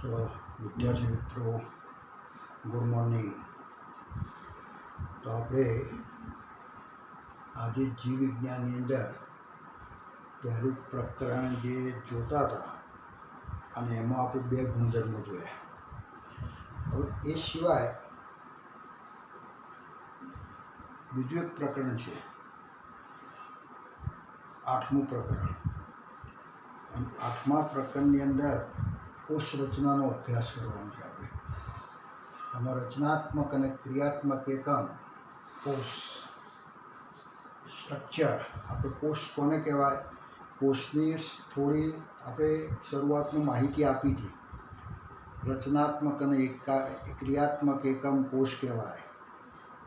તો વિદ્યાર્થી મિત્રો, ગુડ મોર્નિંગ. તો આપણે આજે જીવ વિજ્ઞાનની અંદર પહેલું પ્રકરણ જે જોતા હતા અને એમાં આપણે બે ગુણધર્મો જોયા. હવે એ સિવાય બીજું એક પ્રકરણ છે, 8મું પ્રકરણ. અને 8મા પ્રકરણની અંદર કોષ રચનાનો અભ્યાસ કરવાનો છે. આપણે આમાં રચનાત્મક અને ક્રિયાત્મક એકમ કોષ સ્ટ્રક્ચર. આપણે કોષ કોને કહેવાય, કોષની થોડી આપણે શરૂઆતમાં માહિતી આપી હતી. રચનાત્મક અને ક્રિયાત્મક એકમ કોષ કહેવાય.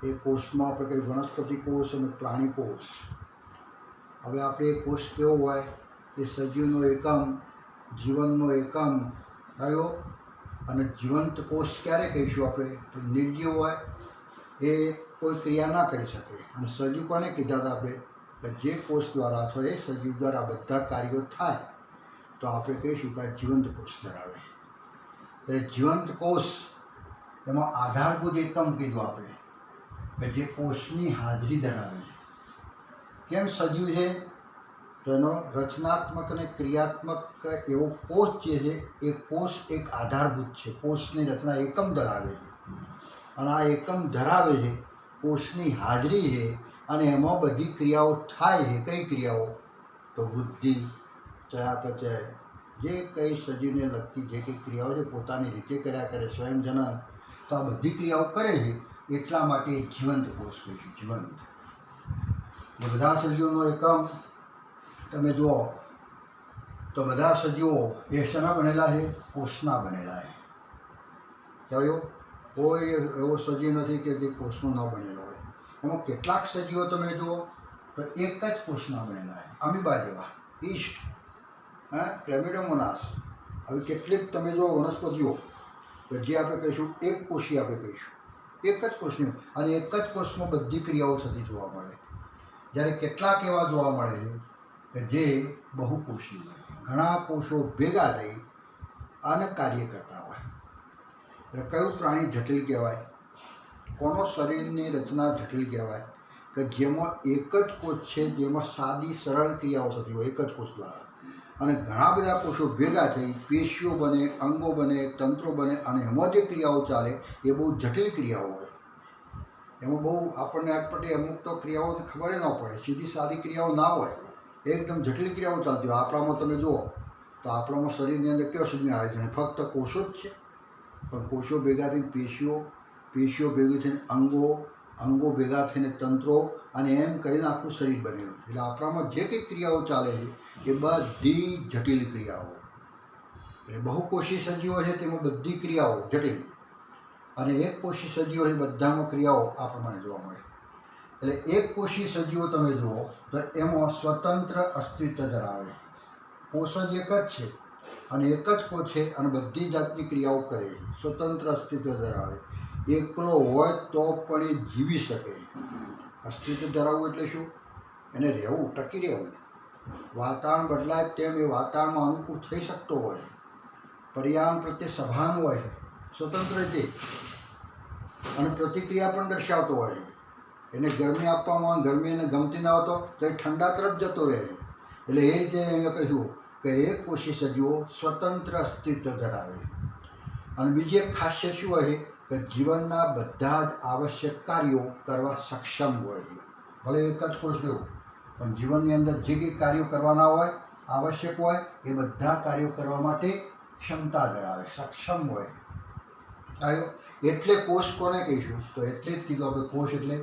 એ કોષમાં આપણે કહીએ વનસ્પતિ કોષ અને પ્રાણી કોષ. હવે આપણે એ કોષ કેવો હોય, એ સજીવનો એકમ, જીવનનો એકમ થયો. અને જીવંત કોષ ક્યારે કહીશું આપણે, નિર્જીવ હોય, એ કોઈ ક્રિયા ના કરી શકે. અને સજીવ કોને કીધા હતા આપણે, કે જે કોષ દ્વારા અથવા એ સજીવ દ્વારા બધા કાર્યો થાય તો આપણે કહીશું કે આ જીવંત કોષ ધરાવે. એટલે જીવંત કોષ એમાં આધારભૂત એકમ કીધું આપણે, કે જે કોષની હાજરી ધરાવે. કેમ સજીવ છે, તો એનો રચનાત્મક અને ક્રિયાત્મક એવો કોષ જે છે એ કોષ એક આધારભૂત છે. કોષની રચના એકમ ધરાવે છે અને આ એકમ ધરાવે છે, કોષની હાજરી છે અને એમાં બધી ક્રિયાઓ થાય છે. કઈ ક્રિયાઓ, તો વૃદ્ધિ, ચયાપચય, જે કંઈ સજીવને લગતી જે કંઈ ક્રિયાઓ છે પોતાની રીતે કર્યા કરે, સ્વયંજનન, તો આ બધી ક્રિયાઓ કરે છે. એટલા માટે જીવંત કોષ કહીશું. જીવંત એ બધા સજીવોનો એકમ તમે જુઓ તો બધા સજીવો એ શેના બનેલા છે, કોષના બનેલા છે. કયો કોઈ એવો સજીવ નથી કે જે કોષનો ન બનેલો હોય. એમાં કેટલાક સજીવો તમે જુઓ તો એક જ કોષના બનેલા છે. અમીબા જેવા, ઈસ્ટ, ક્લેમિડોમોનાસ, આવી કેટલીક તમે જુઓ વનસ્પતિઓ કે જે આપણે કહીશું એક કોષી, આપણે કહીશું એક જ કોષની, અને એક જ કોષમાં બધી ક્રિયાઓ થતી જોવા મળે. જ્યારે કેટલાક એવા જોવા મળે છે કે જે બહુકોષી હોય, ઘણા કોષો ભેગા થઈ અને કાર્ય કરતા હોય. એટલે કયું પ્રાણી જટિલ કહેવાય, કોનો શરીરની રચના જટિલ કહેવાય, કે જેમાં એક જ કોષ છે, જેમાં સાદી સરળ ક્રિયાઓ થતી હોય એક જ કોષ દ્વારા, અને ઘણા બધા કોષો ભેગા થઈ પેશીઓ બને, અંગો બને, તંત્રો બને, અને એમાં જે ક્રિયાઓ ચાલે એ બહુ જટિલ ક્રિયાઓ હોય. એમાં બહુ આપણને આપણી અમુક તો ક્રિયાઓ ખબર ન પડે, સીધી સાદી ક્રિયાઓ ના હોય, એકદમ જટિલ ક્રિયાઓ ચાલતી હોય. આપણામાં તમે જુઓ તો આપણામાં શરીરની અંદર કયો સુધી આવે છે, ફક્ત કોષો જ છે, પણ કોષો ભેગા થઈને પેશીઓ, પેશીઓ ભેગી થઈને અંગો, અંગો ભેગા થઈને તંત્રો, અને એમ કરીને આખું શરીર બનેલું. એટલે આપણામાં જે કંઈ ક્રિયાઓ ચાલે છે એ બધી જટિલ ક્રિયાઓ. એટલે બહુકોષી સજીવો છે તેમાં બધી ક્રિયાઓ જટિલ, અને એક કોષી સજીવો છે બધામાં ક્રિયાઓ આ પ્રમાણે જોવા મળે. એટલે એક કોષી સજીવો તમે જુઓ તો એમાં સ્વતંત્ર અસ્તિત્વ ધરાવે. કોષ જ એક જ છે અને એક જ કોષ છે અને બધી જાતની ક્રિયાઓ કરે, સ્વતંત્ર અસ્તિત્વ ધરાવે. એકલો હોય તો પણ એ જીવી શકે. અસ્તિત્વ ધરાવવું એટલે શું, એને રહેવું, ટકી રહેવું. વાતાવરણ બદલાય તેમ એ વાતાવરણમાં અનુકૂળ થઈ શકતો હોય, પર્યાવરણ પ્રત્યે સભાન હોય, સ્વતંત્ર રીતે, અને પ્રતિક્રિયા પણ દર્શાવતો હોય. એને ગરમી આપવામાં ગરમી એને ગમતી ના હોતો તો એ ઠંડા તરફ જતો રહે. એટલે એ રીતે અહીંયા કહ્યું કે એક કોષી સજીવો સ્વતંત્ર અસ્તિત્વ ધરાવે. અને બીજી એક ખાસિયત શું હોય કે જીવનના બધા જ આવશ્યક કાર્યો કરવા સક્ષમ હોય છે. ભલે એક જ કોષ લેવું, પણ જીવનની અંદર જે કંઈ કાર્યો કરવાના હોય, આવશ્યક હોય, એ બધા કાર્યો કરવા માટે ક્ષમતા ધરાવે, સક્ષમ હોય. આવ્યો એટલે કોષ કોને કહીશું, તો એટલે જ કીધું આપણે કોષ એટલે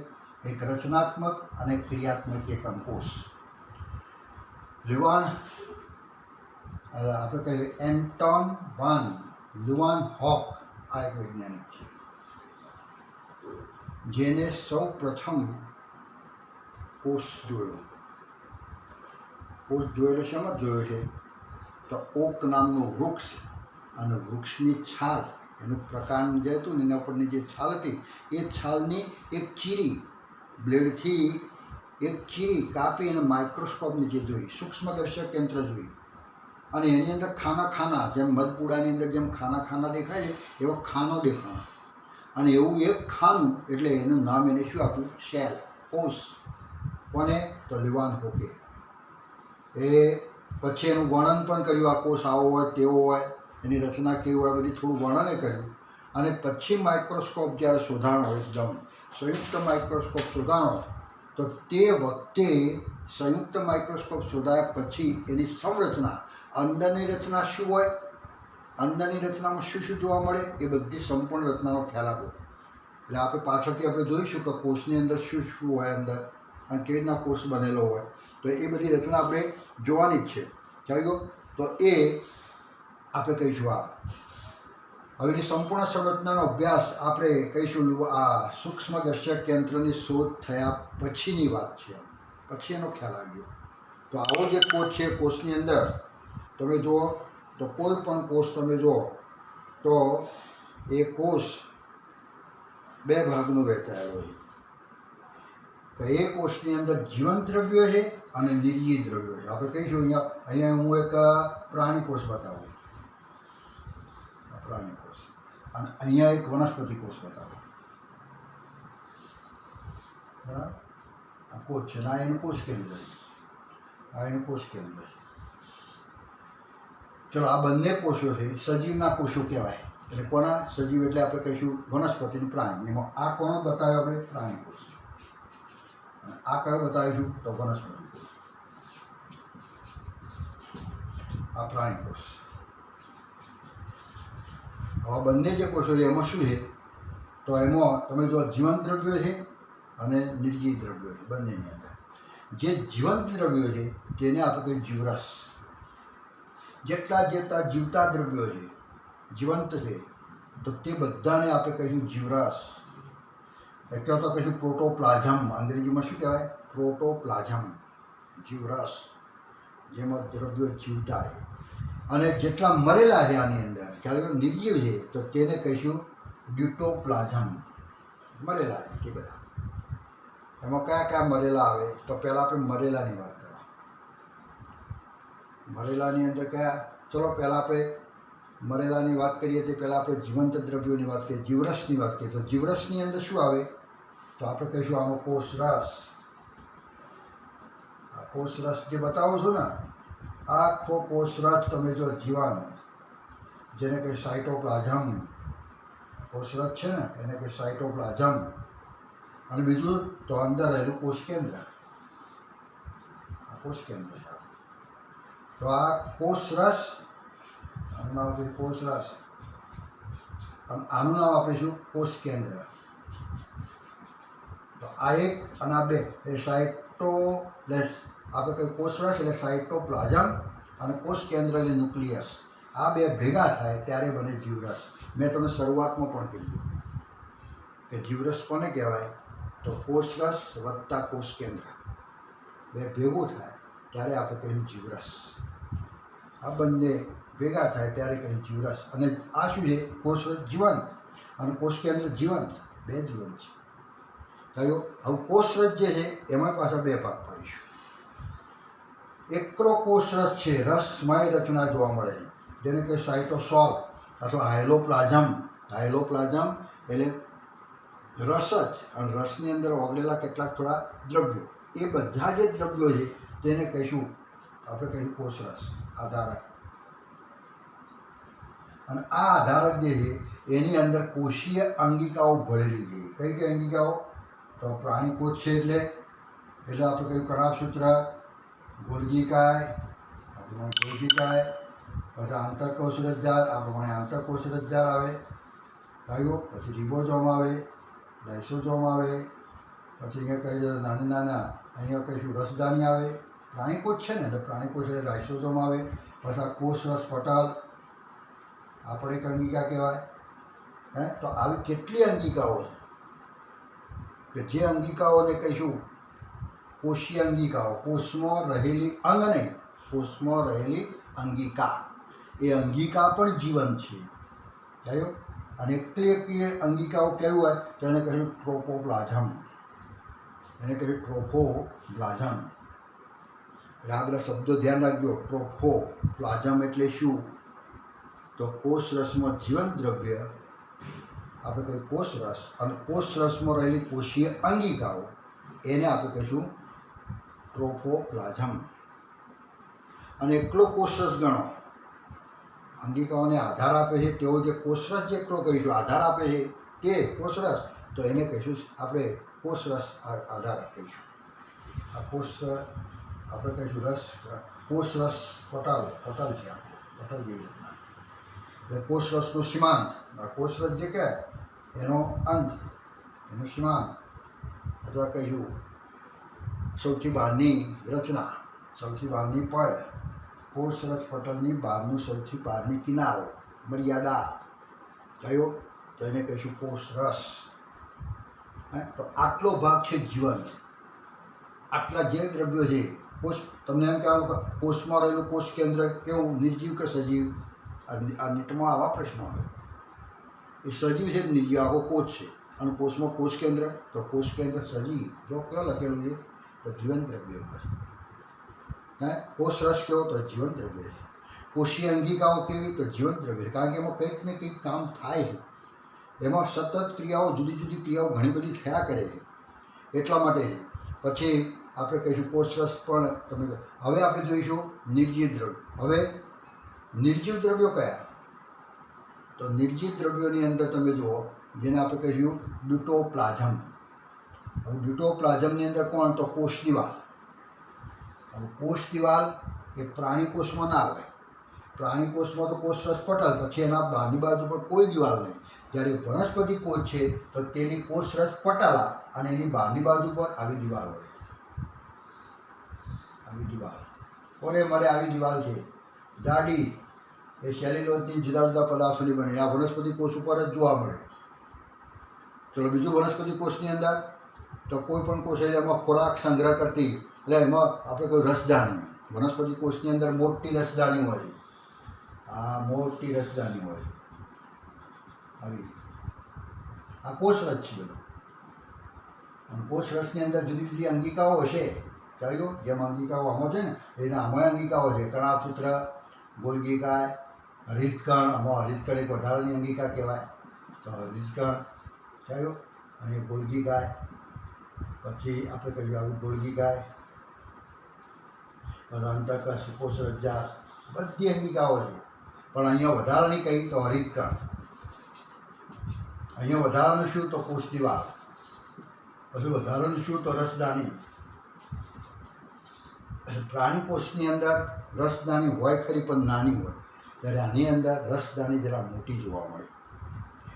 એક રચનાત્મક અને ક્રિયાત્મક એકમ કોષ. આપણે કહીએ એન્ટોન વાન લ્યુવાનહોક આ એક વૈજ્ઞાનિક છે, જેને સૌ પ્રથમ કોષ જોયો. કોષ જોયેલો શેમાં જોયો છે, તો ઓક નામનું વૃક્ષ, અને વૃક્ષની છાલ, એનું પ્રકાંડ જે હતું ને એના ઉપરની જે છાલ હતી એ છાલની એક ચીરી, બ્લેડથી એક ચીરી કાપી અને માઇક્રોસ્કોપ નીચે જોઈ, સૂક્ષ્મદર્શક યંત્ર જોઈ, અને એની અંદર ખાના ખાના, જેમ મધપૂડાની અંદર જેમ ખાના ખાના દેખાય છે એવો ખાનો દેખાણો. અને એવું એક ખાનું એટલે એનું નામ એને શું આપ્યું? સેલ, કોષ. કોને? તો લિવાન હોકે. એ પછી એનું વર્ણન પણ કર્યું, આ કોષ આવો હોય તેવો હોય, એની રચના કેવી હોય, બધી થોડું વર્ણને કર્યું. અને પછી માઇક્રોસ્કોપ જ્યારે શોધાણો, એકદમ સંયુક્ત માઇક્રોસ્કોપ શોધાણો, તો તે વખતે સંયુક્ત માઇક્રોસ્કોપ શોધાયા પછી એની સંરચના, અંદરની રચના શું હોય, અંદરની રચનામાં શું શું જોવા મળે, એ બધી સંપૂર્ણ રચનાનો ખ્યાલ આપો. એટલે આપણે પાછળથી આપણે જોઈશું કે કોષની અંદર શું શું હોય અંદર, અને કેવી રીતના કોષ બનેલો હોય. તો એ બધી રચના આપણે જોવાની જ છે. ખ્યાલ ગયો? તો એ આપણે કહીશું. હવે એની સંપૂર્ણ સંરચનાનો અભ્યાસ આપણે કહીશું આ સૂક્ષ્મદર્શક યંત્રની શોધ થયા પછીની વાત છે. પછી એનો ખ્યાલ આવ્યો. તો આવો જે કોષ છે, કોષની અંદર તમે જુઓ તો કોઈ પણ કોષ તમે જુઓ તો એ કોષ બે ભાગનો વહેંચાયેલો છે. તો એ કોષની અંદર જીવંત દ્રવ્યો છે અને નિર્જીવ દ્રવ્યો છે. આપણે કહીશું અહીંયા હું એક પ્રાણી કોષ બતાવું, પ્રાણી કોષ, અને અહીંયા એક વનસ્પતિ કોષ બતાવો. બરાબર? આ કોષ છે, આ એનું કોષ કેન્દ્ર છે, આ એનું કોષ કેન્દ્ર છે. ચલો, આ બંને કોષો છે સજીવના કોષો કહેવાય. એટલે કોના? સજીવ એટલે આપણે કહીશું વનસ્પતિનું પ્રાણી. એમાં આ કોનો બતાવ્યો? આપણે પ્રાણી કોષ. અને આ કયો બતાવીશું? તો વનસ્પતિ કોષ. આ પ્રાણી કોષ. હવે બંને જે કોષો છે એમાં શું છે? તો એમાં તમે જો જીવંત દ્રવ્યો છે અને નિર્જીવ દ્રવ્યો છે. બંનેની અંદર જે જીવંત દ્રવ્યો છે તેને આપણે કહીએ જીવરસ. જેટલા જેટલા જીવતા દ્રવ્યો છે, જીવંત છે, તો તે બધાને આપણે કહીશું જીવરસ. એટલે તો કહીશું પ્રોટોપ્લાઝમ. અંગ્રેજીમાં શું કહેવાય? પ્રોટોપ્લાઝમ, જીવરસ, જેમાં દ્રવ્યો જીવતા છે. અને જેટલા મરેલા છે આની અંદર, ખ્યાલ નિર્જીવ છે, તો તેને કહીશું ડ્યુટોપ્લાઝમ. મરેલા છે તે બધા. એમાં કયા કયા મરેલા આવે? તો પહેલાં આપણે મરેલાની વાત કરો. મરેલાની અંદર કયા? ચલો પહેલાં આપણે મરેલાની વાત કરીએ તે પહેલાં આપણે જીવંત દ્રવ્યોની વાત કરીએ, જીવરસની વાત કરીએ. તો જીવરસની અંદર શું આવે? તો આપણે કહીશું આનો કોષરસ. આ કોષરસ જે બતાવો છો ને, આખો કોષરસ તમે જો જીવંત, જેને કંઈ સાઇટોપ્લાઝમ, કોષરસ છે ને એને કંઈ સાઇટોપ્લાઝમ. અને બીજું તો અંદર રહેલું કોષ કેન્દ્ર. આ કોષ કેન્દ્ર છે. તો આ કોષરસ, આનું નામ છે કોષરસ, અને આનું નામ આપીશું કોષ કેન્દ્ર. તો આ એક અને આ બે એ સાઇટોપ્લેસ. આપણે કહીએ કોષરસ એટલે સાઇટોપ્લાઝમ, અને કોષ કેન્દ્ર એટલે ન્યુક્લિયસ. આ બે ભેગા થાય ત્યારે બને જીવરસ. મેં તમને શરૂઆતમાં પણ કીધું કે જીવરસ કોને કહેવાય? તો કોષરસ વત્તા કોષ કેન્દ્ર બે ભેગું થાય ત્યારે આપણે કહીશું જીવરસ. આ બંને ભેગા થાય ત્યારે કહીશું જીવરસ. અને આ શું છે? કોષરસ જીવંત અને કોષ કેન્દ્ર જીવંત, બે જીવંત છે. કયો? હવે કોષરસ જે છે એમાં પાછા બે ભાગ પાડીશું. એકલો કોષરસ છે, રસમય રચના જોવા મળે છે, જેને કે સાઇટોસોલ અથવા હાયલોપ્લાઝમ. હાયલોપ્લાઝમ એટલે રસ જ, અને રસની અંદર ઓગળેલા કેટલાક થોડા દ્રવ્યો. એ બધા જે દ્રવ્યો છે તેને કહીશું આપણે કહીશું કોષરસ, આધારક. અને આ આધારક જે છે એની અંદર કોષીય અંગિકાઓ ભળેલી છે. કઈ કઈ અંગિકાઓ? તો પ્રાણી કોષ છે એટલે આપણે કહ્યું કણાભસૂત્ર, ગોલ્ગીકાય, આ પ્રમાણે ગોલ્ગીકાય, પછી આંતરકોષ રસજાળ, આ પ્રમાણે આંતરકોષ રસજાળ આવે. કયો? પછી રિબોઝોમ આવે, લાઇસોઝોમ આવે, પછી અહીંયા કહીએ નાના નાના અહીંયા કહીશું રસદાની આવે. પ્રાણીકોષ છે ને એટલે પ્રાણીકોષ એટલે લાઇસોઝોમ આવે. પછી આ કોષરસ પટલ, આપણે એક અંગિકા કહેવાય. તો આવી કેટલી અંગિકાઓ છે કે જે અંગિકાઓને કહીશું કોષીય અંગિકાઓ. કોષમાં રહેલી અંગ નહીં, કોષમાં રહેલી અંગિકા. એ અંગિકા પણ જીવંત છે. થયું? અને એકલી અંગિકાઓ કેવું હોય તો એને કહીશું ટ્રોપોપ્લાઝમ. એને કહીશું ટ્રોફોપ્લાઝમ. એટલે આ બધા શબ્દો ધ્યાન રાખજો. ટ્રોફો પ્લાઝમ એટલે શું? તો કોષ રસમાં જીવન દ્રવ્ય આપણે કહીએ કોષ રસ, અને કોષ રસમાં રહેલી કોષીય અંગિકાઓ એને આપણે કહીશું ટ્રોફોપ્લાઝમ. અને એકલો કોષરસ ગણો, અંગિકાઓને આધાર આપે છે તેવો જે કોષરસ જે એકલો કહીશું આધાર આપે છે તે કોષરસ, તો એને કહીશું આપણે કોષરસ આધાર કહીશું. આ કોષ આપણે કહીશું રસ, કોષરસ પટલ છે આખું, પટલ જેવી રીતના. એટલે કોષરસનું સીમાંત, આ કોષરસ જે કહે એનો અંત, એનું સીમાંત, અથવા કહીશું સૌથી બહારની રચના, સૌથી બહારની પડ, કોષરસ પટલની બહારનું સૌથી બહારની કિનારો, મર્યાદા થયો, તો એને કહીશું કોષરસ. તો આટલો ભાગ છે જીવન. આટલા જે દ્રવ્યો છે કોષ, તમને એમ કહેવાનું કોષમાં રહેલું કોષ કેન્દ્ર કેવું, નિર્જીવ કે સજીવ? આ નીટમાં આવા પ્રશ્નો આવે. એ સજીવ છે કે નિર્જીવ? આખો કોષ છે, અને કોષમાં કોષ કેન્દ્ર, તો કોષ કેન્દ્ર સજીવ. જો કેવો લખેલું છે તો જીવન દ્રવ્યમાં છે. કોષ રસ કેવો? તો જીવન દ્રવ્ય છે. કોષીય અંગિકાઓ કેવી? તો જીવન દ્રવ્ય છે. કારણ કે એમાં કંઈક ને કંઈક કામ થાય છે, એમાં સતત ક્રિયાઓ, જુદી જુદી ક્રિયાઓ ઘણી બધી થયા કરે છે, એટલા માટે છે. પછી આપણે કહીશું કોષરસ પણ તમે. હવે આપણે જોઈશું નિર્જીવ દ્રવ્ય. હવે નિર્જીવ દ્રવ્યો કયા? તો નિર્જીવ દ્રવ્યોની અંદર તમે જુઓ, જેને આપણે કહીશું ડ્યુટોપ્લાઝમ. હવે ડ્યુટોપ્લાઝમની અંદર કોણ? તો કોષ દિવાલ. હવે કોષ દિવાલ એ પ્રાણી કોષમાં ના આવે. પ્રાણી કોષમાં તો કોષરસ પટલ, પછી એના બહારની બાજુ પર કોઈ દિવાલ નહીં. જ્યારે વનસ્પતિ કોષ છે તો તેની કોષરસ પટલા, અને એની બહારની બાજુ પર આવી દિવાલ હોય. આવી દિવાલ કોને મળે? આવી દિવાલ છે જાડી, એ સેલ્યુલોઝની જુદા જુદા પદાર્થોની બને. આ વનસ્પતિ કોષ ઉપર જ જોવા મળે. ચલો બીજું, વનસ્પતિ કોષની અંદર તો કોઈ પણ કોષ એમાં ખોરાક સંગ્રહ કરતી, એટલે એમાં આપણે કોઈ રસધાની, વનસ્પતિ કોષની અંદર મોટી રસધાની હોય. આ મોટી રસધાની હોય આવી. આ કોષરસ છે બધું. અને કોષરસની અંદર જુદી જુદી અંગિકાઓ હશે. ચાલ્યો, જેમ અંગિકાઓ આમાં છે ને એના આમાં અંગિકાઓ છે. કણાભસૂત્ર, ગોલ્ગીકાય, હરિતકણ. આમાં હરિતકણ એક વધારાની અંગિકા કહેવાય, તો હરિતકણ ચાલ્યો. અને ગોલ્ગીકાય, પછી આપણે કહીએ આવું ગોલ્ગીકાય, અંતઃકશ, કોષરજ્જા, બધી અંગિકાઓ છે. પણ અહીંયા વધારાની કઈ? તો હરિતકણ. અહીંયા વધારાનું શું? તો કોષ દિવાલ. પછી વધારાનું શું? તો રસદાની. પ્રાણી કોષની અંદર રસદાની હોય ખરી, પણ નાની હોય. ત્યારે આની અંદર રસદાની જરા મોટી જોવા મળે.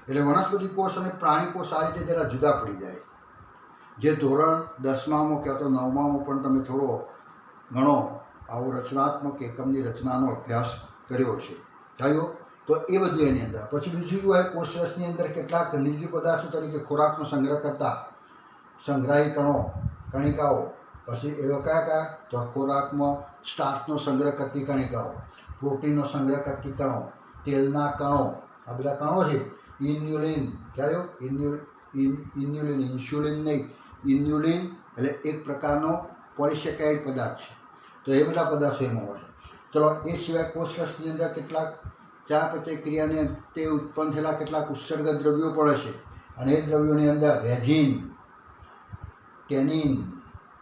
એટલે વનસ્પતિ કોષ અને પ્રાણી કોષ આ રીતે જરા જુદા પડી જાય. જે ધોરણ 10માં ક્યાં તો 9માં પણ તમે થોડો ઘણો આવો રચનાત્મક એકમની રચનાનો અભ્યાસ કર્યો છે થયો, તો એ બધું એની અંદર. પછી બીજું શું હોય? કોષરસની અંદર કેટલાક નિર્જીવ પદાર્થો તરીકે ખોરાકનો સંગ્રહ કરતા સંગ્રાહી કણો, કણિકાઓ. પછી એવા કયા? તો ખોરાકમાં સ્ટાર્ચનો સંગ્રહ કરતી કણિકાઓ, પ્રોટીનનો સંગ્રહ કરતી કણો, તેલના કણો. આ બધા કણો છે. ઇન્યુલિન, કયો? ઇન્યુલિન, ઇન્સ્યુલિન નહીં, ઇન્યુલિન એટલે એક પ્રકારનો પોલિસેકેરાઇડ પદાર્થ છે. તો એ બધા પદાર્થો એમાં હોય. ચલો, એ સિવાય કોષરસની અંદર કેટલાક ચયાપચય ક્રિયાને તે ઉત્પન્ન થયેલા કેટલાક ઉત્સર્ગ દ્રવ્યો પણ હશે. અને એ દ્રવ્યોની અંદર રેઝિન, ટેનિન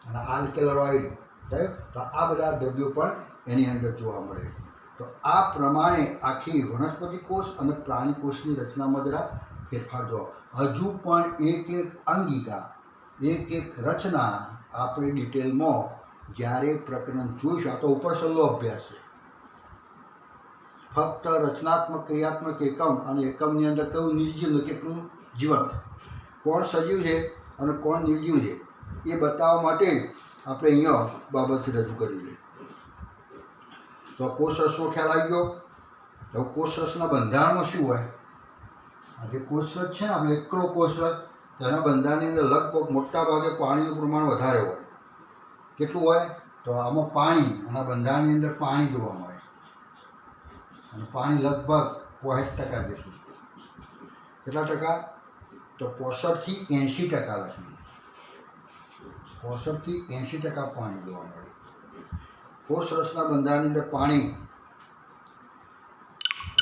અને આલ્કેલોઇડ થયો. તો આ બધા દ્રવ્યો પણ એની અંદર જોવા મળે. તો આ પ્રમાણે આખી વનસ્પતિ કોષ અને પ્રાણી કોષની રચનામાં જરા ફેરફાર જોવા. હજુ પણ એક એક અંગિકા, એક એક રચના આપણે ડિટેલમાં જ્યારે પ્રકરણ જોઈશું. આ તો ઉપર છેલ્લો અભ્યાસ છે. ફક્ત રચનાત્મક ક્રિયાત્મક એકમ અને એકમની અંદર કયું નિર્જીવ ને કેટલું જીવંત, કોણ સજીવ છે અને કોણ નિર્જીવ છે, એ બતાવવા માટે આપણે અહીંયા બાબતથી રજૂ કરી લઈએ. તો કોષરસનો ખ્યાલ આવી ગયો. તો કોષરસના બંધારણમાં શું હોય? આ જે કોષરસ છે ને, આપણે એકલો કોષરસ, તેના બંધારણની અંદર લગભગ મોટા ભાગે પાણીનું પ્રમાણ વધારે હોય. કેટલું હોય? તો આમાં પાણી, આના બંધારણની અંદર પાણી જોવા મળે. અને પાણી લગભગ 65% જેટલું. કેટલા ટકા? તો 65 થી 80% લખીએ. 65 થી 80% પાણી જોવા મળે. કોષ રસના બંધારણની અંદર પાણી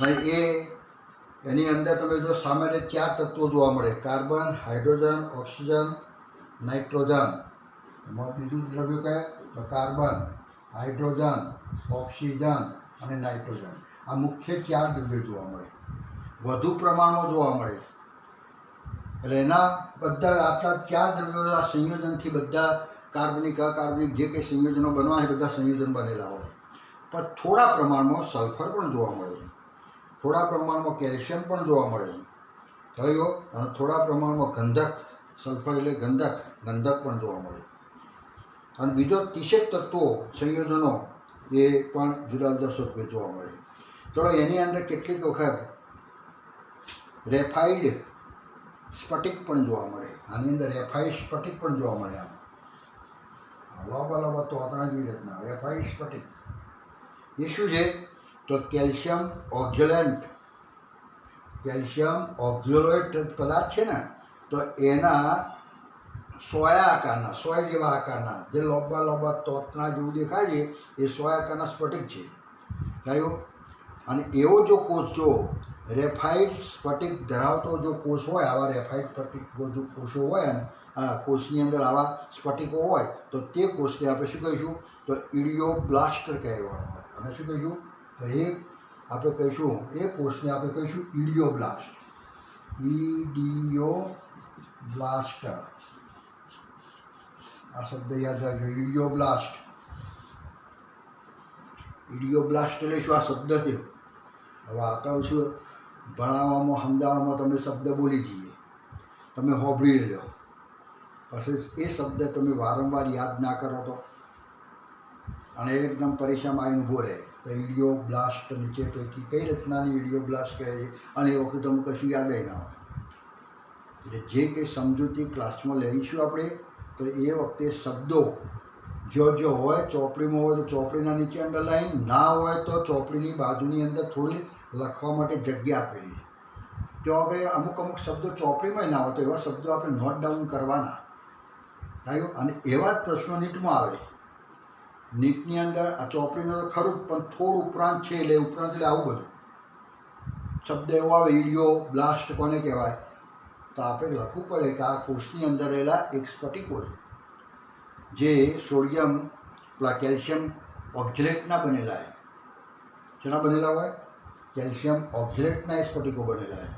અને એની અંદર તમે જો સામાન્ય 4 તત્વો જોવા મળે: કાર્બન, હાઇડ્રોજન, ઓક્સિજન, નાઇટ્રોજન. એમાં બીજું દ્રવ્ય કહે તો કાર્બન, હાઇડ્રોજન, ઓક્સિજન અને નાઇટ્રોજન. આ મુખ્ય 4 દ્રવ્યો જોવા મળે, વધુ પ્રમાણમાં જોવા મળે. એટલે એના બધા આટલા 4 દ્રવ્યોના સંયોજનથી બધા કાર્બનિક અકાર્બનિક જે કંઈ સંયોજનો બનવા એ બધા સંયોજન બનેલા હોય. પણ થોડા પ્રમાણમાં સલ્ફર પણ જોવા મળે છે, થોડા પ્રમાણમાં કેલ્શિયમ પણ જોવા મળે છે, થયો. અને થોડા પ્રમાણમાં ગંધક, સલ્ફર એટલે ગંધક પણ જોવા મળે. અને બીજો 30 તત્વો સંયોજનો એ પણ જુદા જુદા સ્વરૂપે જોવા મળે. ચલો એની અંદર કેટલીક વખત રેફાઇડ સ્ફટિક પણ જોવા મળે. આની અંદર રેફાઇડ સ્ફટિક પણ જોવા મળે. આમ લાંબા તોતણા જેવી રીતના રેફાઇડ સ્ફટિક એ શું છે તો કેલ્શિયમ ઓક્ઝેલેટ પદાર્થ છે ને, તો એના સોયા આકારના, સોય જેવા આકારના જે લાંબા તોતણા જેવું દેખાય છે એ સોય આકારના સ્ફટિક છે. કયો? અને એવો જો કોષ જો રેફાઇડ સ્ફટિક ધરાવતો જો કોષ હોય, આવા રેફાઇડ સ્ફટિક જો કોષો હોય ને, આ કોષની અંદર આવા સ્ફટિકો હોય તો તે કોષને આપણે શું કહીશું તો ઇડિયોબ્લાસ્ટ કહેવાય. અને શું કહીશું તો એ આપણે કહીશું એ કોષને આપણે કહીશું ઇડિયોબ્લાસ્ટ. આ શબ્દ યાદ રાખજો, ઇડિયોબ્લાસ્ટ. ઇડિયોબ્લાસ્ટ એટલે શું? આ શબ્દ છે. હવે આ તો શું ભણાવવામાં સમજાવવામાં તમે શબ્દ બોલી જઈએ, તમે હોભળી લો, પછી એ શબ્દ તમે વારંવાર યાદ ના કરો તો અને એકદમ પરીક્ષામાં આવીને ઊભો રહે તો ઇડિયોબ્લાસ્ટ નીચે પૈકી કઈ રચનાની ઇડિયોબ્લાસ્ટ કહે છે, અને એ વખતે તમને કશું યાદ ના હોય. એટલે જે કંઈ સમજૂતી ક્લાસમાં લઈશું આપણે તો એ વખતે શબ્દો જો હોય ચોપડીમાં હોય તો ચોપડીના નીચે અંડરલાઈન, ના હોય તો ચોપડીની બાજુની અંદર થોડી લખવા માટે જગ્યા આપેલી છે. તો આપણે અમુક શબ્દો ચોપડીમાં ના હોય તો એવા શબ્દો આપણે નોટ ડાઉન કરવાના થયું. અને એવા જ પ્રશ્નો નીટમાં આવે. નીટની અંદર આ ચોપડીનું તો ખરું જ, પણ થોડું ઉપરાંત છે, એટલે ઉપરાંત એટલે આવું બધું શબ્દ એવો આવે ઇડિયોબ્લાસ્ટ કોને કહેવાય તો આપણે લખવું પડે કે આ કોષની અંદર રહેલા એક સ્ફટિક હોય જે સોડિયમ પેલા કેલ્શિયમ ઓક્ઝેલેટના બનેલા છે. શેના બનેલા હોય? કેલ્શિયમ ઓક્ઝેલેટના એ સ્ફટિકો બનેલા છે.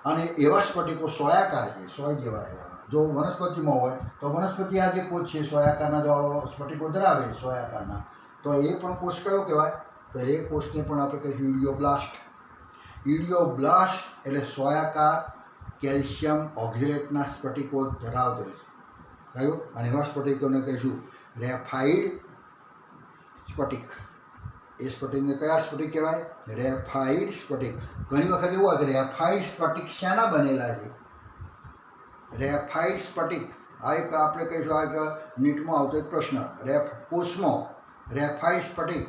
અને એવા સ્ફટિકો સોયાકાર છે, સોય જેવા છે. જો વનસ્પતિમાં હોય તો વનસ્પતિ આ જે કોષ છે સોયાકારના જો સ્ફટિકો ધરાવે સોયાકારના, તો એ પણ કોષ કયો કહેવાય તો એ કોષને પણ આપણે કહીશું ઇડિયોબ્લાસ્ટ. ઇડિયોબ્લાસ્ટ એટલે સોયાકાર કેલ્શિયમ ઓક્ઝેલેટના સ્ફટિકો ધરાવતો છે. કયું? અને એવા સ્ફટિકોને કહીશું રેફાઇડ સ્ફટિક. એ સ્ફટિકને કયા સ્ફટિક કહેવાય? રેફાઇડ સ્ફટિક. ઘણી વખત એવું હોય કે રેફાઇડ સ્ફટિક શાના બનેલા છે? રેફાઇડ સ્ફટિક આ એક આપણે કહીશું આ એક નીટમાં આવતો એક પ્રશ્ન. કોષમાં રેફાઇડ સ્ફટિક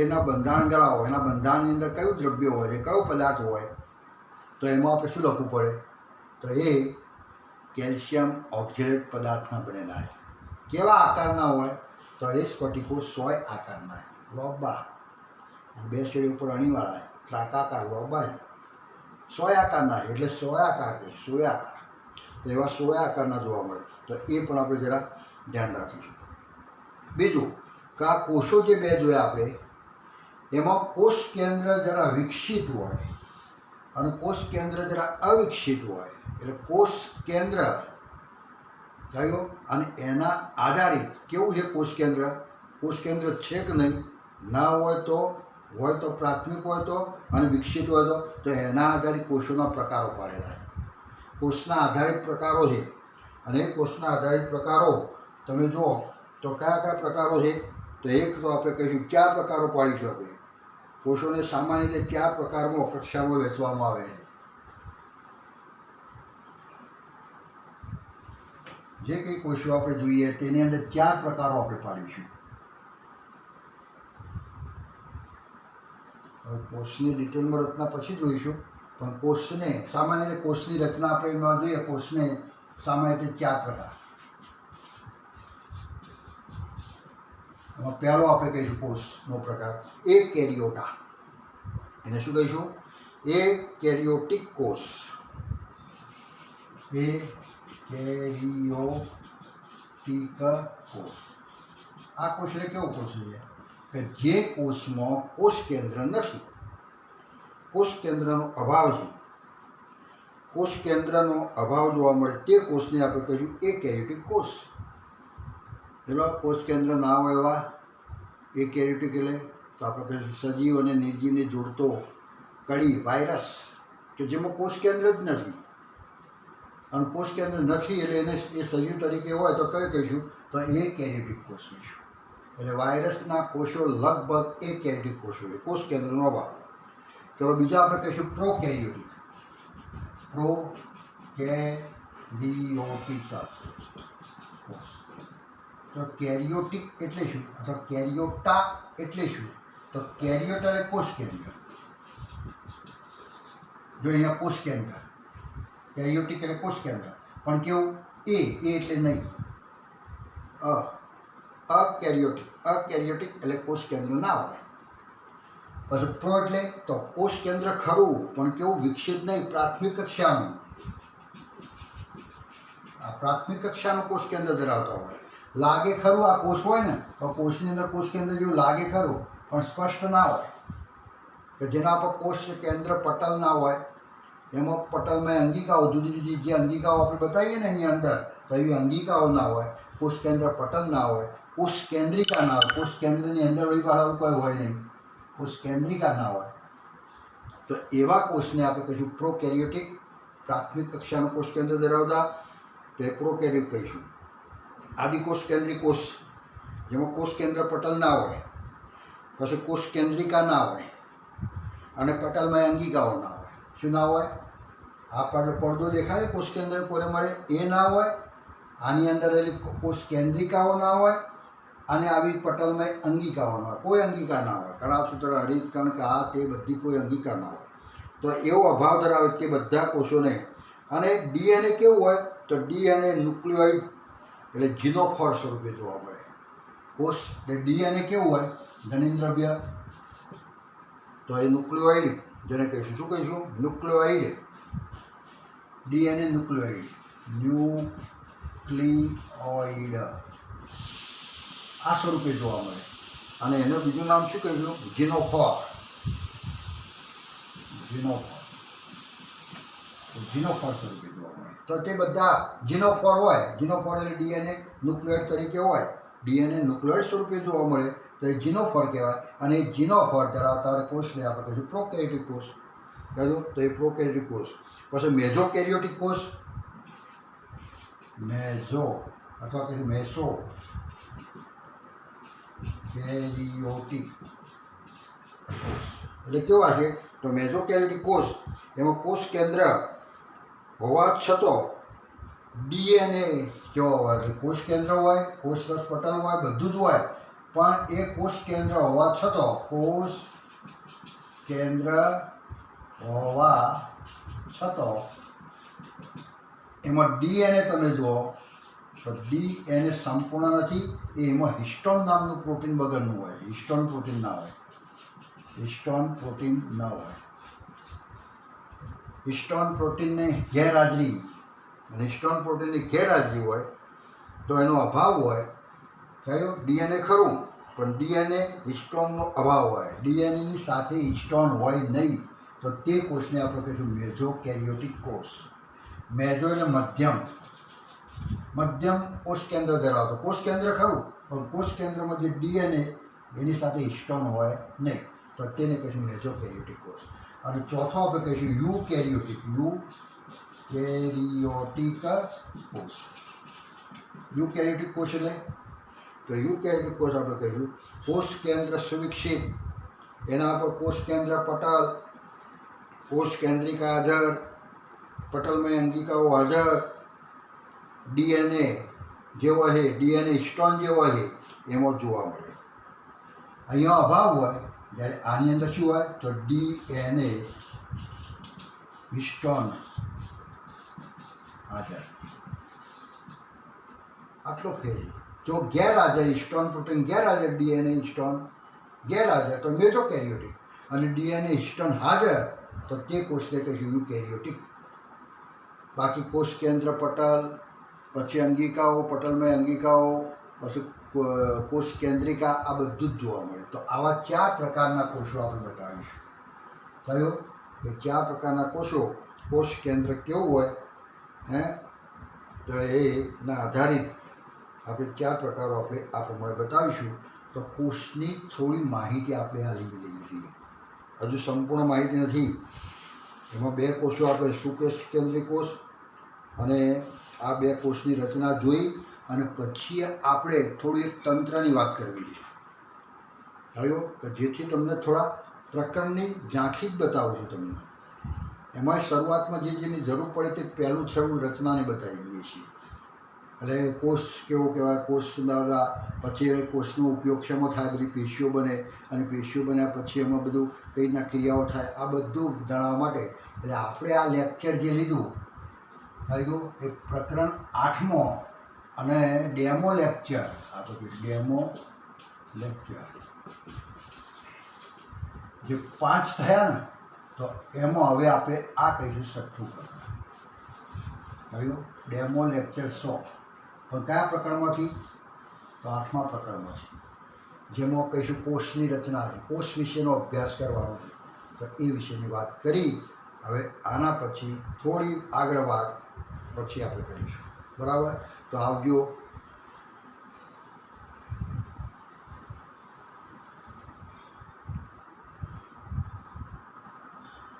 એના બંધારણ ધરાવો, એના બંધારણની અંદર કયું દ્રવ્ય હોય છે, કયો પદાર્થ હોય, તો એમાં આપણે શું લખવું પડે તો એ કેલ્શિયમ ઓક્ઝેલેટ પદાર્થના બનેલા છે. કેવા આકારના હોય તો એ સ્ફટિકો સોય આકારના છે, લોબા, બે શેડી ઉપર અણીવાળા છે, ત્રાકાકાર લોબા છે, સોય આકારના છે. એટલે સોયાકાર છે, સોયાકાર. તો એવા સોયા આકારના જોવા મળે તો એ પણ આપણે જરા ધ્યાન રાખીશું. બીજું કે આ કોષો જે બે જોયા આપણે એમાં કોષ કેન્દ્ર જરા વિકસિત હોય અને કોષ કેન્દ્ર જરા અવિકસિત હોય. એટલે કોષ કેન્દ્ર થયો અને એના આધારિત કેવું છે કોષ કેન્દ્ર? કોષ કેન્દ્ર છે કે નહીં? ના હોય તો પ્રાથમિક હોય તો અને વિકસિત હોય તો એના આધારિત કોષોના પ્રકારો પાડેલા છે. કોષના આધારિત પ્રકારો છે અને એ કોષના આધારિત પ્રકારો તમે જુઓ તો કયા કયા પ્રકારો છે તો એક તો આપણે કહીશું 4 પ્રકારો પાડીશું આપણે. કોષોને સામાન્ય રીતે 4 પ્રકારમાં કક્ષામાં વહેંચવામાં આવે છે. જે કંઈ કોષો આપણે જોઈએ તેની અંદર 4 પ્રકારો આપણે પાડીશું. હવે કોષની ડિટેલમાં રચના પછી જોઈશું, પણ કોષને સામાન્ય રીતે કોષની રચના આપણે એમાં જોઈએ. કોષને સામાન્ય રીતે 4 પ્રકાર. એમાં પહેલો આપણે કહીશું કોષનો પ્રકાર એ કેરિયોટા. એને શું કહીશું? એ કેરિયોટિક કોષ. એ કેરિયોટિક કોષ. આ કોષ એટલે કેવો કોષ છે કે જે કોષમાં કોષ કેન્દ્ર નથી, કોષ કેન્દ્રનો અભાવ છે. કોષ કેન્દ્રનો અભાવ જોવા મળે તે કોષને આપણે કહીશું એ કેરિયોટિક કોષ. પેલો કોષ કેન્દ્ર ના હોય એવા એ કેરિયોટિક એટલે તો આપણે કહીશું સજીવ અને નિર્જીવને જોડતો કડી વાયરસ કે જેમાં કોષ કેન્દ્ર જ નથી. અને કોષ કેન્દ્ર નથી એટલે એને એ સજીવ તરીકે હોય તો કઈ કહીશું? તો એ કેરિયોટિક કોષ કહીશું. એટલે વાયરસના કોષો લગભગ એ કેરિયોટિક કોષો છે, કોષ કેન્દ્રનો અભાવ. ચલો બીજા આપણે કહીશું પ્રોકેરિયોટિક. પ્રોકેરિયોટિક કોષ. તો કેરિયોટિક એટલે શું અથવા કેરિયોટા એટલે શું? તો કેરિયોટા એટલે કોષ કેન્દ્ર. જો અહીંયા કોષ કેન્દ્ર, કેરિયોટિક એટલે કોષ કેન્દ્ર, પણ કેવું? એ એટલે નહીં. અકેરિયોટિક. અકેરિયોટિક એટલે કોષ કેન્દ્ર ના હોય. પછી પ્રો એટલે તો કોષ કેન્દ્ર ખરું પણ કેવું? વિકસિત નહીં, પ્રાથમિક કક્ષાનું. આ પ્રાથમિક કક્ષાનું કોષ કેન્દ્ર ધરાવતા હોય. લાગે ખરું આ કોષ હોય ને તો કોષની અંદર કોષ કેન્દ્ર જેવું લાગે ખરું પણ સ્પષ્ટ ના હોય. કે જેના પર કોષ કેન્દ્ર પટલ ના હોય, એમાં પટલમાં અંગિકાઓ જુદી જુદી જે અંગિકાઓ આપણે બતાવીએ ને એની અંદર, તો એવી અંગિકાઓ ના હોય. કોષ કેન્દ્ર પટલ ના હોય, કોષ કેન્દ્રિકા ના હોય. કોષ કેન્દ્રની અંદર વળી પાછું કોઈ હોય નહીં, કોષ કેન્દ્રિકા ના હોય. તો એવા કોષને આપણે કહીશું પ્રોકેરિયોટિક. પ્રાથમિક કક્ષાનું કોષ કેન્દ્ર ધરાવતા તો એ પ્રોકેરિયોટિક કહીશું. આદિકોષ કેન્દ્રિક કોષ જેમાં કોષ કેન્દ્ર પટલ ના હોય, પછી કોષ કેન્દ્રિકા ના હોય અને પટલમાં અંગિકાઓ ના હોય. શું ના હોય? આ પડદો દેખાય કોષ કેન્દ્ર કોને મળે એ ના હોય. આની અંદર કોષ કેન્દ્રિકાઓ ના હોય અને આવી પટલમાં અંગિકાઓ ના હોય. કોઈ અંગિકા ના હોય. કણાભસૂત્ર, હરિતકણ કે આ તે બધી કોઈ અંગિકા ના હોય. તો એવો અભાવ ધરાવે તે બધા કોષોને. અને ડીએનએ કેવું હોય? તો ડીએનએ ન્યુક્લિયોઇડ એટલે જીનોફોર સ્વરૂપે જોવા મળે. કોષ એટલે ડીએનએ કેવું હોય? જનીનદ્રવ્ય. તો એ ન્યુક્લિયોઇડ જેને કહીશું. શું કહીશું? ન્યુક્લિયોઇડ. DNA nucleoid. ન્યુક્લિયોઇડ આ સ્વરૂપે જોવા મળે. અને એનું બીજું નામ શું કહીશું? જીનોફોર. જીનોફોર. જીનોફોર સ્વરૂપે જોવા મળે. તો તે બધા જીનોફોર હોય. જીનોફોર એટલે ડીએનએ ન્યુક્લિયોઇડ તરીકે હોય. ડીએનએ ન્યુક્લિયોઇડ સ્વરૂપે જોવા મળે તો એ જીનોફોર કહેવાય. અને એ જીનોફોર ધરાવતા કોષને આપણે કહીશું પ્રોકેરિયોટિક કોષ. કહીશું તો એ પ્રોકેરિયોટિક કોષ. પછી મેઝોકેરિયોટિક કોષ. મેઝો અથવા કહીશું મેસો કેરિયોટિક કોષ એટલે કેવા છે? તો મેઝોકેરિયોટિક કોષ એમાં કોષ કેન્દ્ર હોવા છતાં ડીએનએ કેવો હોય? એટલે કોષ કેન્દ્ર હોય, કોષ રસ પટલ હોય, બધું જ હોય. પણ એ કોષ કેન્દ્ર હોવા છતાં, કોષ કેન્દ્ર હોવા છતાં એમાં ડીએનએ તમે જુઓ તો ડીએનએ સંપૂર્ણ નથી. એમાં હિસ્ટોન નામનું પ્રોટીન વગરનું હોય. હિસ્ટોન પ્રોટીન ના હોય. હિસ્ટોન પ્રોટીન ન હોય. હિસ્ટોન પ્રોટીનની ગેરહાજરી અને હિસ્ટોન પ્રોટીનની ગેરહાજરી હોય તો એનો અભાવ હોય. કયું? ડીએનએ ખરું પણ ડીએનએ હિસ્ટોનનો અભાવ હોય. ડીએનએની સાથે હિસ્ટોન હોય નહીં તો તે કોષને આપણે કહીશું મેઝોકેરિયોટિક કોષ. મેઝો એટલે મધ્યમ. મધ્યમ કોષ કેન્દ્ર ધરાવતો. કોષ કેન્દ્ર ખરું પણ કોષ કેન્દ્રમાં જે ડીએનએ એની સાથે હિસ્ટોન હોય નહીં તો તેને કહીશું મેઝોકેરિયોટિક કોષ. અને ચોથો આપણે કહીશું યુકેરિયોટિક. યુકેરિયોટિક કોષ. યુકેરિયોટિક કોષ એટલે તો યુકેરિયોટિક કોષ આપણે કહીશું કોષ કેન્દ્ર સુવિકસિત. એના પર કોષ કેન્દ્ર પટલ, કોષ કેન્દ્રિકા હાજર, પટલમાં અંગિકાઓ હાજર, ડીએનએ જેવો છે, ડીએનએ હિસ્ટોન જેવો છે એમાં જોવા મળે. અહીંયા અભાવ હોય. જ્યારે આની અંદર શું હોય? તો ડીએનએ હિસ્ટોન હાજર. આટલો ફેર. જો ગેરહાજર હિસ્ટોન પ્રોટીન ગેરહાજર, ડીએનએ હિસ્ટોન ગેરહાજર તો મેસોકેરિયોટિક, અને ડીએનએ હિસ્ટોન હાજર તો તે કોષને કહીશું યુકેરિયોટિક. બાકી કોષ કેન્દ્ર પટલ, પછી અંગિકાઓ, પટલમય અંગિકાઓ, પછી કોષ કેન્દ્રિકા, આ બધું જ જોવા મળે. તો આવા 4 પ્રકારના કોષો આપણે બતાવીશું. થયું કે 4 પ્રકારના કોષો, કોષ કેન્દ્ર કેવું હોય તો એના આધારિત આપણે 4 પ્રકારો આપણે આ પ્રમાણે બતાવીશું. તો કોષની થોડી માહિતી આપણે આ લઈ લીધી, હજુ સંપૂર્ણ માહિતી નથી. એમાં 2 કોષો આપણે સુકેશ કેન્દ્રિક કોષ અને આ 2 કોષની રચના જોઈ, અને પછી આપણે થોડી એક તંત્રની વાત કરવી છે. થયું કે જેથી તમને થોડા પ્રકરણની ઝાંખી જ બતાવું છું તમને. એમાં શરૂઆતમાં જેની જરૂર પડે તે પહેલું છેલ્લું રચનાને બતાવી દઈએ છીએ. એટલે કોષ કેવો કહેવાય, કોષ દ્વારા પછી કોષનો ઉપયોગ શેમાં થાય, બધી પેશીઓ બને, અને પેશીઓ બન્યા પછી એમાં બધું કઈ રીતના ક્રિયાઓ થાય, આ બધું જણાવવા માટે એટલે આપણે આ લેક્ચર જે લીધું એ પ્રકરણ 8મો અને ડેમો લેક્ચર, આ તો ડેમો લેક્ચર જે 5 થયા ને, તો એમાં હવે આપણે આ કહીશું છઠ્ઠું પ્રકરણ. કહ્યું ડેમો લેક્ચર 100. પણ કયા પ્રકરણમાંથી? તો 8મા પ્રકરણમાંથી, જેમાં કહીશું કોષની રચના છે, કોષ વિશેનો અભ્યાસ કરવાનો છે. તો એ વિશેની વાત કરી. હવે આના પછી થોડી આગળ વાત પછી આપણે કરીશું. બરાબર? તો આવજો.